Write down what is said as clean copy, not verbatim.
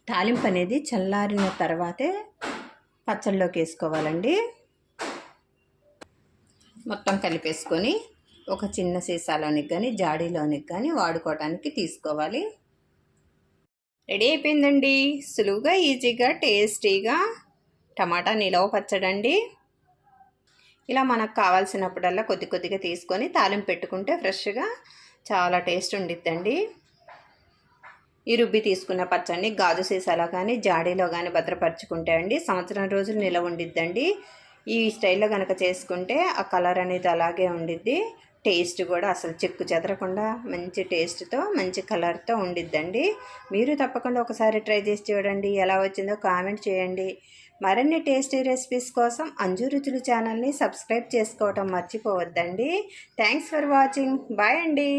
తాలింపు అనేది చల్లారిన తర్వాతే పచ్చళ్ళలోకి వేసుకోవాలండి. మొత్తం కలిపేసుకొని ఒక చిన్న సీసాలోనికి కానీ జాడీలోనికి కానీ వాడుకోవడానికి తీసుకోవాలి. రెడీ అయిపోయిందండి. సులువుగా ఈజీగా టేస్టీగా టమాటా నిలవ పచ్చడండి. ఇలా మనకు కావాల్సినప్పుడల్లా కొద్ది కొద్దిగా తీసుకొని తాలింపు పెట్టుకుంటే ఫ్రెష్గా చాలా టేస్ట్ ఉండిద్దండి. ఈ రుబ్బి తీసుకున్న పచ్చడిని గాజు సీసాలో కానీ జాడీలో కానీ భద్రపరచుకుంటే అండి సంవత్సరం రోజులు నిలవ ఉండిద్దండి. ఈ స్టైల్లో కనుక చేసుకుంటే ఆ కలర్ అనేది అలాగే ఉండిద్ది. టేస్ట్ కూడా అసలు చెక్కు చెదరకుండా మంచి టేస్ట్తో మంచి కలర్తో ఉండిద్దండి. మీరు తప్పకుండా ఒకసారి ట్రై చేసి చూడండి. ఎలా వచ్చిందో కామెంట్ చేయండి. మరిన్ని టేస్టీ రెసిపీస్ కోసం అంజు రుచులు ఛానల్ని సబ్స్క్రైబ్ చేసుకోవటం మర్చిపోవద్దండి. Thanks for watching. బాయ్ అండి.